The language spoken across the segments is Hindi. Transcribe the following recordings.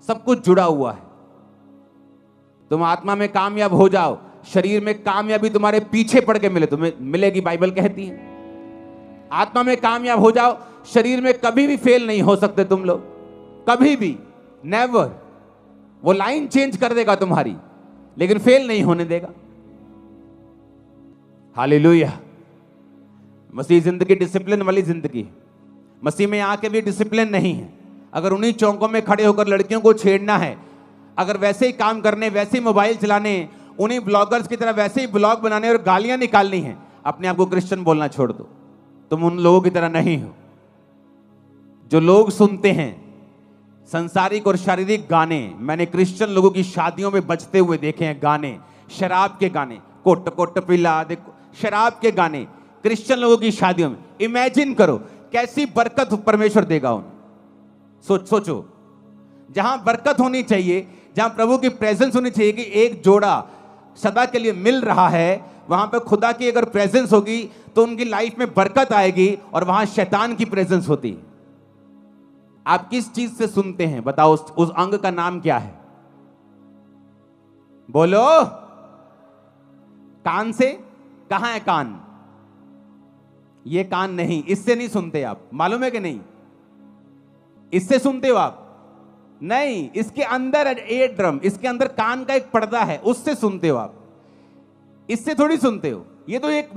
सब कुछ जुड़ा हुआ है। तुम आत्मा में कामयाब हो जाओ, शरीर में कामयाबी तुम्हारे पीछे पड़ के मिले, तुम्हें मिलेगी, बाइबल कहती है। आत्मा में कामयाब हो जाओ, शरीर में कभी भी फेल नहीं हो सकते तुम लोग, कभी भी, नेवर। वो लाइन चेंज कर देगा तुम्हारी, लेकिन फेल नहीं होने देगा। हालेलुया। मसीह जिंदगी डिसिप्लिन वाली जिंदगी। मसीह में आके भी डिसिप्लिन नहीं है। अगर उन्हीं चौकों में खड़े होकर लड़कियों को छेड़ना है, अगर वैसे ही काम करने, वैसे ही मोबाइल चलाने, उन्हीं ब्लॉगर्स की तरह वैसे ही ब्लॉग बनाने और गालियां निकालनी है, अपने आप को क्रिश्चियन बोलना छोड़ दो। तुम उन लोगों की तरह नहीं हो जो लोग सुनते हैं संसारिक और शारीरिक गाने। मैंने क्रिश्चियन लोगों की शादियों में बजते हुए देखे हैं गाने, शराब के गाने, कोट कोट पिला देखो, शराब के गाने क्रिश्चियन लोगों की शादियों में। इमेजिन करो कैसी बरकत परमेश्वर देगा उन्हें। सोचो, जहां बरकत होनी चाहिए, जहां प्रभु की प्रेजेंस होनी चाहिए कि एक जोड़ा सदा के लिए मिल रहा है, वहां पे खुदा की अगर प्रेजेंस होगी तो उनकी लाइफ में बरकत आएगी, और वहां शैतान की प्रेजेंस होती है। आप किस चीज से सुनते हैं बताओ? उस अंग का नाम क्या है? बोलो। कान से? कहां है कान? ये कान नहीं, इससे नहीं सुनते आप, मालूम है कि नहीं? इससे सुनते हो आप? नहीं, इसके अंदर एयर ड्रम, इसके अंदर कान का एक पर्दा है, उससे सुनते हो आप, इससे थोड़ी सुनते हो। ये तो एक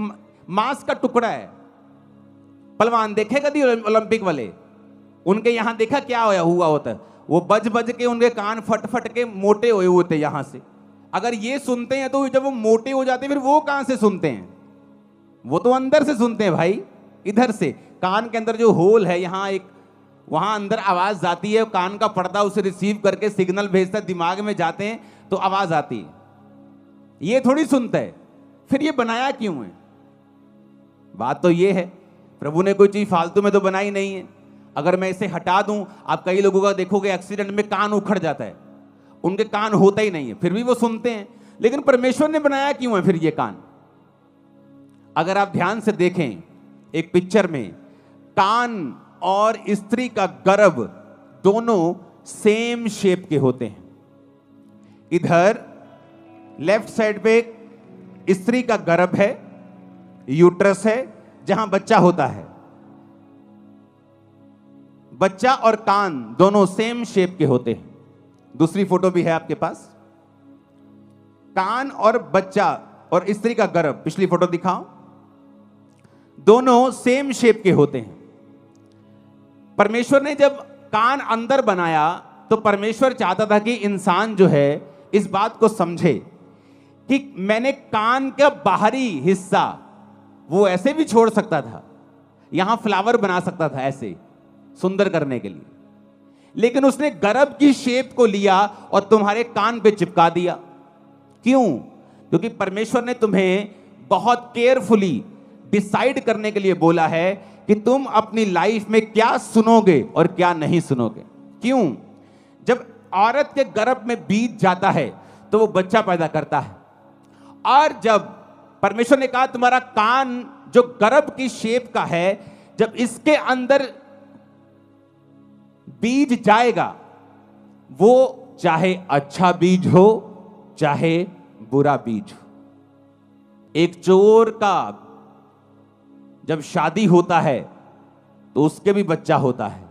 मांस का टुकड़ा है। पहलवान देखे कभी ओलंपिक वाले? उनके यहां देखा क्या हुआ होता है? वो बज बज के उनके कान फट फट के मोटे हुए होते यहां से। अगर ये सुनते हैं तो जब वो मोटे हो जाते हैं, फिर वो कहां से सुनते हैं? वो तो अंदर से सुनते हैं भाई, इधर से। कान के अंदर जो होल है, यहां एक, वहां अंदर आवाज जाती है, कान का पर्दा उसे रिसीव करके सिग्नल भेजता है, दिमाग में जाते हैं तो आवाज आती है। ये थोड़ी सुनता है। फिर ये बनाया क्यों है? बात तो ये है, प्रभु ने कोई चीज फालतू में तो बनाई नहीं है। अगर मैं इसे हटा दूं, आप कई लोगों का देखोगे एक्सीडेंट में कान उखड़ जाता है, उनके कान होता ही नहीं है, फिर भी वो सुनते हैं। लेकिन परमेश्वर ने बनाया क्यों है फिर ये कान? अगर आप ध्यान से देखें एक पिक्चर में, कान और स्त्री का गर्भ दोनों सेम शेप के होते हैं। इधर लेफ्ट साइड पे स्त्री का गर्भ है, यूट्रस है, जहां बच्चा होता है। बच्चा और कान दोनों सेम शेप के होते हैं। दूसरी फोटो भी है आपके पास। कान और बच्चा और स्त्री का गर्भ, पिछली फोटो दिखाओ, दोनों सेम शेप के होते हैं। परमेश्वर ने जब कान अंदर बनाया तो परमेश्वर चाहता था कि इंसान जो है इस बात को समझे कि मैंने कान का बाहरी हिस्सा वो ऐसे भी छोड़ सकता था, यहां फ्लावर बना सकता था ऐसे सुंदर करने के लिए, लेकिन उसने गर्भ की शेप को लिया और तुम्हारे कान पे चिपका दिया। क्यों? क्योंकि परमेश्वर ने तुम्हें बहुत केयरफुली डिसाइड करने के लिए बोला है कि तुम अपनी लाइफ में क्या सुनोगे और क्या नहीं सुनोगे। क्यों? जब औरत के गर्भ में बीज जाता है तो वो बच्चा पैदा करता है, और जब परमेश्वर ने कहा तुम्हारा कान जो गर्भ की शेप का है, जब इसके अंदर बीज जाएगा, वो चाहे अच्छा बीज हो चाहे बुरा बीज हो। एक चोर का जब शादी होता है तो उसके भी बच्चा होता है।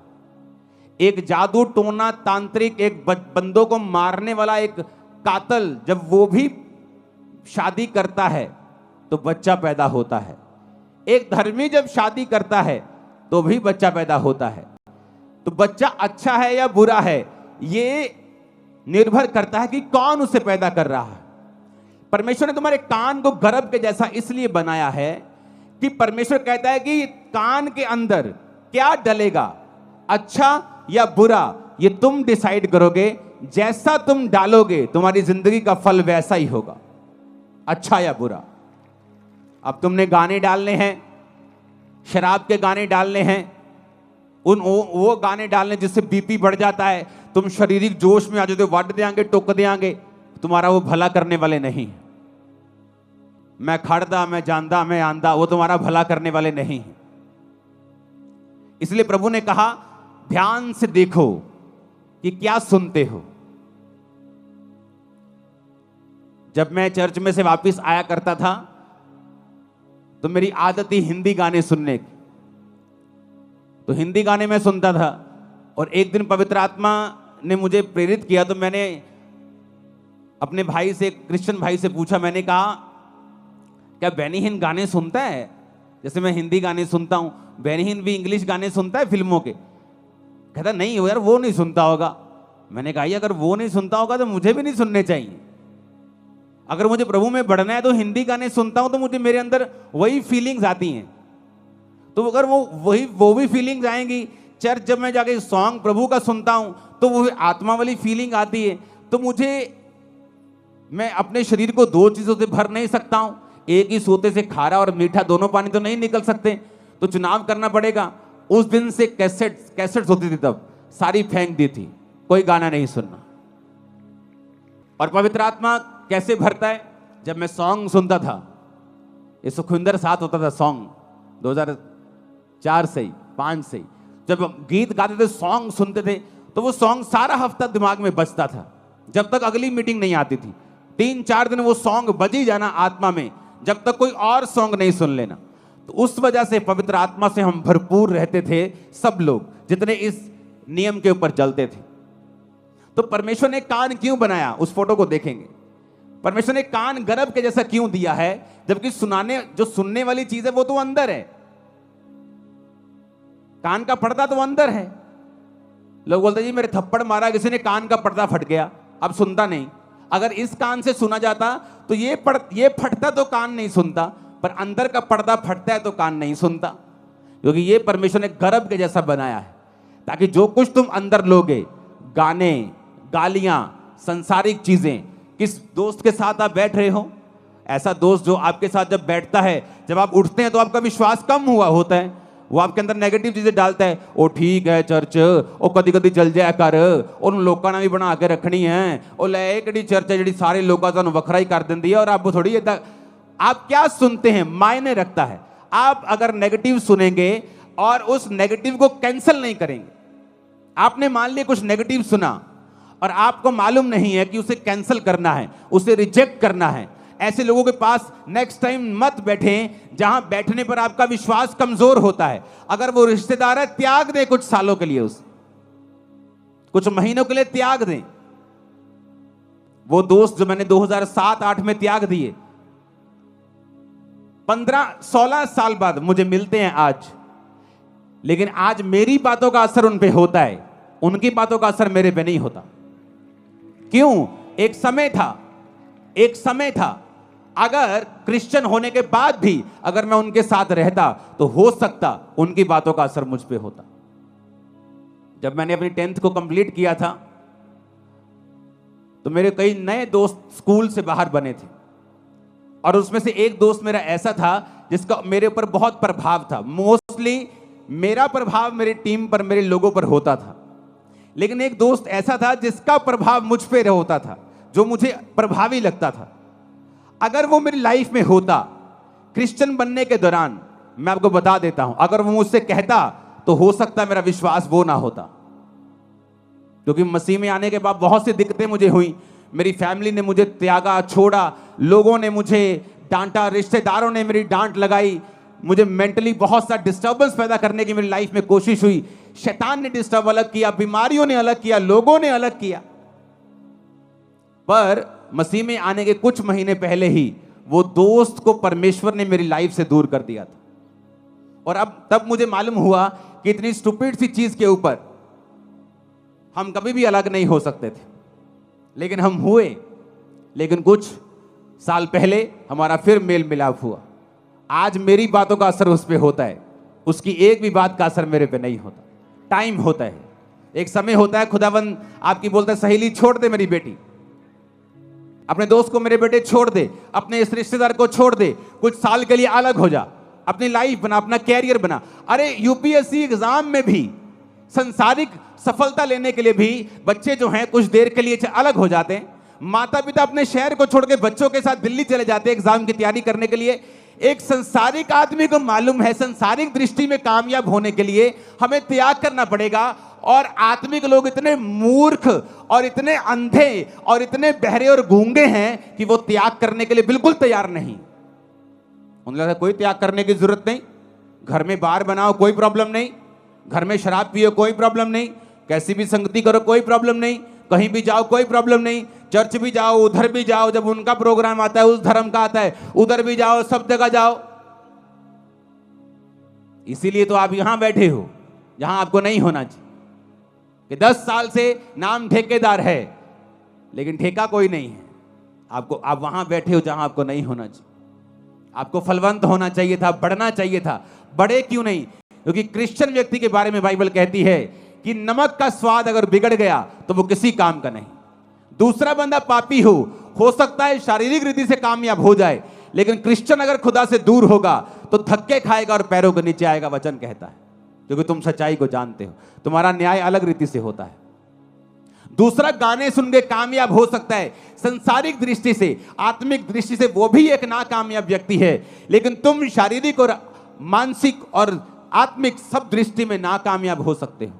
एक जादू टोना तांत्रिक, एक बंदों को मारने वाला एक कातल, जब वो भी शादी करता है तो बच्चा पैदा होता है। एक धर्मी जब शादी करता है तो भी बच्चा पैदा होता है। तो बच्चा अच्छा है या बुरा है, ये निर्भर करता है कि कौन उसे पैदा कर रहा है। परमेश्वर ने तुम्हारे कान को गर्भ के जैसा इसलिए बनाया है कि परमेश्वर कहता है कि कान के अंदर क्या डलेगा, अच्छा या बुरा, ये तुम डिसाइड करोगे। जैसा तुम डालोगे तुम्हारी जिंदगी का फल वैसा ही होगा, अच्छा या बुरा। अब तुमने गाने डालने हैं, शराब के गाने डालने हैं, वो गाने डालने जिससे बीपी बढ़ जाता है, तुम शारीरिक जोश में आ जाते हो, वट देंगे, टोक देंगे, तुम्हारा वो भला करने वाले नहीं। मैं खड़दा, मैं जानदा, मैं आंदा, वो तुम्हारा भला करने वाले नहीं है। इसलिए प्रभु ने कहा ध्यान से देखो कि क्या सुनते हो। जब मैं चर्च में से वापस आया करता था तो मेरी आदत थी हिंदी गाने सुनने की, तो हिंदी गाने में सुनता था। और एक दिन पवित्र आत्मा ने मुझे प्रेरित किया, तो मैंने अपने भाई से, क्रिश्चियन भाई से पूछा, मैंने कहा क्या बेनी हिन गाने सुनता है? जैसे मैं हिंदी गाने सुनता हूं, बेनी हिन भी इंग्लिश गाने सुनता है फिल्मों के? कहता नहीं यार वो नहीं सुनता होगा। मैंने कहा अगर वो नहीं सुनता होगा तो मुझे भी नहीं सुनने चाहिए। अगर मुझे प्रभु में बढ़ना है तो हिंदी गाने सुनता हूं तो मुझे मेरे अंदर वही फीलिंग्स आती हैं। तो अगर वो भी फीलिंग्स आएंगी, चर्च जब मैं जाके सॉन्ग प्रभु का सुनता हूं तो वो आत्मा वाली फीलिंग आती है, तो मैं अपने शरीर को दो चीजों से भर नहीं सकता हूं। एक ही सोते से खारा और मीठा दोनों पानी तो नहीं निकल सकते, तो चुनाव करना पड़ेगा। उस दिन से कैसेट्स होती थी, तब सारी फेंक दी थी, कोई गाना नहीं सुनना। और पवित्र आत्मा कैसे भरता है? जब मैं सॉन्ग सुनता था, ये सुखविंदर साथ होता था सॉन्ग 2004 से 5 से, जब गीत गाते थे, सॉन्ग सुनते थे, तो वो सॉन्ग सारा हफ्ता दिमाग में बजता था जब तक अगली मीटिंग नहीं आती थी। 3-4 दिन वो सॉन्ग बज ही जाना आत्मा में, जब तक कोई और सॉन्ग नहीं सुन लेना। तो उस वजह से पवित्र आत्मा से हम भरपूर रहते थे, सब लोग जितने इस नियम के ऊपर चलते थे। तो परमेश्वर ने कान क्यों बनाया, उस फोटो को देखेंगे। परमेश्वर ने कान गर्भ के जैसा क्यों दिया है, जबकि जो सुनने वाली चीज है वो तो अंदर है। कान का पर्दा तो अंदर है। लोग बोलते जी मेरे थप्पड़ मारा किसी ने, कान का पर्दा फट गया, अब सुनता नहीं। अगर इस कान से सुना जाता तो ये फटता तो कान नहीं सुनता, पर अंदर का पर्दा फटता है तो कान नहीं सुनता। क्योंकि ये परमेश्वर ने गर्भ के जैसा बनाया है, ताकि जो कुछ तुम अंदर लोगे, गाने, गालियां, सांसारिक चीजें, किस दोस्त के साथ आप बैठ रहे हो, ऐसा दोस्त जो आपके साथ जब बैठता है, जब आप उठते हैं तो आपका विश्वास कम हुआ होता है, वो आपके अंदर नेगेटिव चीजें डालता है। ओ ठीक है चर्च, ओ कदी कदी चल जाया कर, उन लोगों ने भी बना के रखनी है, ओ ले कड़ी चर्च है जी सारे लोगों को वखरा ही कर देती है, और आप थोड़ी आप क्या सुनते हैं मायने रखता है। आप अगर नेगेटिव सुनेंगे और उस नेगेटिव को कैंसिल नहीं करेंगे, आपने मान लिया कुछ नेगेटिव सुना और आपको मालूम नहीं है कि उसे कैंसिल करना है, उसे रिजेक्ट करना है, ऐसे लोगों के पास नेक्स्ट टाइम मत बैठें जहां बैठने पर आपका विश्वास कमजोर होता है। अगर वो रिश्तेदार है, त्याग दें कुछ सालों के लिए, उस कुछ महीनों के लिए त्याग दें। वो दोस्त जो मैंने 2007-8 में त्याग दिए, 15-16 साल बाद मुझे मिलते हैं आज, लेकिन आज मेरी बातों का असर उन पे होता है, उनकी बातों का असर मेरे पे नहीं होता। क्यों? एक समय था अगर क्रिश्चियन होने के बाद भी अगर मैं उनके साथ रहता तो हो सकता उनकी बातों का असर मुझ पे होता। जब मैंने अपनी 10th को कंप्लीट किया था तो मेरे कई नए दोस्त स्कूल से बाहर बने थे, और उसमें से एक दोस्त मेरा ऐसा था जिसका मेरे ऊपर बहुत प्रभाव था। मोस्टली मेरा प्रभाव मेरी टीम पर, मेरे लोगों पर होता था, लेकिन एक दोस्त ऐसा था जिसका प्रभाव मुझ पे होता था, जो मुझे प्रभावी लगता था। अगर वो मेरी लाइफ में होता क्रिश्चियन बनने के दौरान, मैं आपको बता देता हूं, अगर वो मुझसे कहता तो हो सकता है मेरा विश्वास वो ना होता। क्योंकि मसीह में आने के बाद बहुत सी दिक्कतें मुझे हुई, मेरी फैमिली ने मुझे त्यागा, छोड़ा, लोगों ने मुझे डांटा, रिश्तेदारों ने मेरी डांट लगाई, मुझे मेंटली बहुत सा डिस्टर्बेंस पैदा करने की मेरी लाइफ में कोशिश हुई। शैतान ने डिस्टर्ब अलग किया, बीमारियों ने अलग किया, लोगों ने अलग किया। पर मसीह में आने के कुछ महीने पहले ही वो दोस्त को परमेश्वर ने मेरी लाइफ से दूर कर दिया था। और अब तब मुझे मालूम हुआ कि इतनी स्टूपिड सी चीज के ऊपर हम कभी भी अलग नहीं हो सकते थे, लेकिन हम हुए। लेकिन कुछ साल पहले हमारा फिर मेल मिलाप हुआ। आज मेरी बातों का असर उस पर होता है, उसकी एक भी बात का असर मेरे पे नहीं होता। टाइम होता है, एक समय होता है, खुदावंद आपकी बोलता है सहेली छोड़ दे मेरी बेटी, अपने दोस्त को मेरे बेटे छोड़ दे, अपने इस रिश्तेदार को छोड़ दे, कुछ साल के लिए अलग हो जा, अपनी लाइफ बना, अपना कैरियर बना। अरे यूपीएससी एग्जाम में भी, संसारिक सफलता लेने के लिए भी बच्चे जो हैं कुछ देर के लिए अलग हो जाते हैं। माता पिता अपने शहर को छोड़ के बच्चों के साथ दिल्ली चले जाते हैं एग्जाम की तैयारी करने के लिए। एक संसारिक आदमी को मालूम है संसारिक दृष्टि में कामयाब होने के लिए हमें त्याग करना पड़ेगा, और आत्मिक लोग इतने मूर्ख और इतने अंधे और इतने बहरे और गूंगे हैं कि वो त्याग करने के लिए बिल्कुल तैयार नहीं। उन्हें लगता है कोई त्याग करने की जरूरत नहीं, घर में बार बनाओ कोई प्रॉब्लम नहीं, घर में शराब पियो कोई प्रॉब्लम नहीं, कैसी भी संगति करो कोई प्रॉब्लम नहीं, कहीं भी जाओ कोई प्रॉब्लम नहीं, चर्च भी जाओ उधर भी जाओ, जब उनका प्रोग्राम आता है उस धर्म का आता है उधर भी जाओ, सब जगह जाओ। इसीलिए तो आप यहां बैठे हो जहां आपको नहीं होना चाहिए, कि 10 साल से नाम ठेकेदार है लेकिन ठेका कोई नहीं है आपको। आप वहां बैठे हो जहां आपको नहीं होना चाहिए। आपको फलवंत होना चाहिए था, बढ़ना चाहिए था। बढ़े क्यों नहीं? क्योंकि क्रिश्चियन व्यक्ति के बारे में बाइबल कहती है कि नमक का स्वाद अगर बिगड़ गया तो वो किसी काम का नहीं। दूसरा बंदा पापी हो सकता है शारीरिक रीति से कामयाब हो जाए, लेकिन क्रिश्चियन अगर खुदा से दूर होगा तो धक्के खाएगा और पैरों के नीचे आएगा, वचन कहता है, क्योंकि तुम सच्चाई को जानते हो। तुम्हारा न्याय अलग रीति से होता है। दूसरा गाने सुन के कामयाब हो सकता है, संसारिक दृष्टि से, आत्मिक दृष्टि से वो भी एक नाकामयाब व्यक्ति है, लेकिन तुम शारीरिक और मानसिक और आत्मिक सब दृष्टि में नाकामयाब हो सकते हो,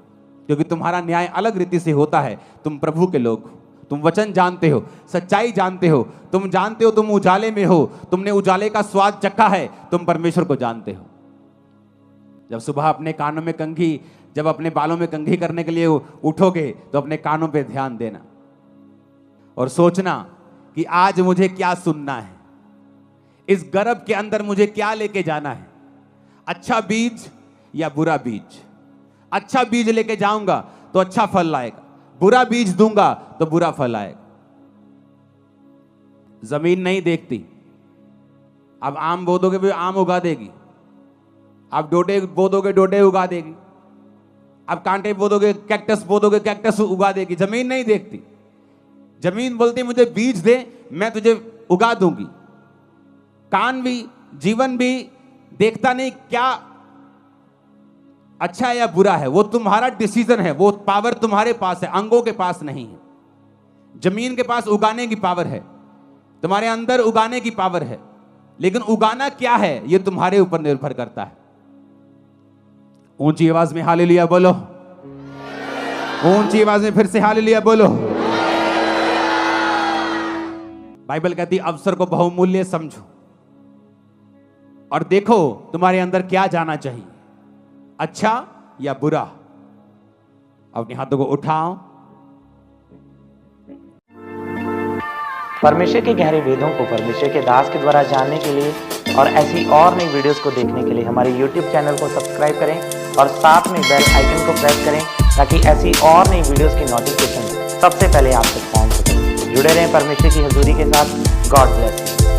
क्योंकि तुम्हारा न्याय अलग रीति से होता है। तुम प्रभु के लोग हो, तुम वचन जानते हो, सच्चाई जानते हो, तुम जानते हो तुम उजाले में हो, तुमने उजाले का स्वाद चखा है, तुम परमेश्वर को जानते हो। जब सुबह अपने कानों में कंघी, जब अपने बालों में कंघी करने के लिए उठोगे तो अपने कानों पे ध्यान देना और सोचना कि आज मुझे क्या सुनना है, इस गर्भ के अंदर मुझे क्या लेके जाना है, अच्छा बीज या बुरा बीज। अच्छा बीज लेके जाऊंगा तो अच्छा फल लाएगा, बुरा बीज दूंगा तो बुरा फल आएगा। जमीन नहीं देखती, अब आम बो दोगे भी आम उगा देगी, आप डोडे बो दोगे डोडे उगा देगी, आप कांटे बो दोगे, कैक्टस बो दोगे कैक्टस उगा देगी। जमीन नहीं देखती, जमीन बोलती मुझे बीज दे मैं तुझे उगा दूंगी। कान भी, जीवन भी देखता नहीं क्या अच्छा है या बुरा है, वो तुम्हारा डिसीजन है, वो पावर तुम्हारे पास है, अंगों के पास नहीं है। जमीन के पास उगाने की पावर है, तुम्हारे अंदर उगाने की पावर है, लेकिन उगाना क्या है ये तुम्हारे ऊपर निर्भर करता है। ऊंची आवाज में हालेलुया बोलो, ऊंची आवाज में फिर से हालेलुया बोलो। बाइबल कहती है अवसर को बहुमूल्य समझो और देखो तुम्हारे अंदर क्या जाना चाहिए, अच्छा या बुरा। अपने हाथों को उठाओ। परमेश्वर के गहरे वेदों को परमेश्वर के दास के द्वारा जानने के लिए और ऐसी और नई वीडियोस को देखने के लिए हमारे YouTube चैनल को सब्सक्राइब करें और साथ में बेल आइकन को प्रेस करें, ताकि ऐसी और नई वीडियोस की नोटिफिकेशन सबसे पहले आप तक पहुंच सके। जुड़े रहें परमेश्वर की हजूरी के साथ। God bless you.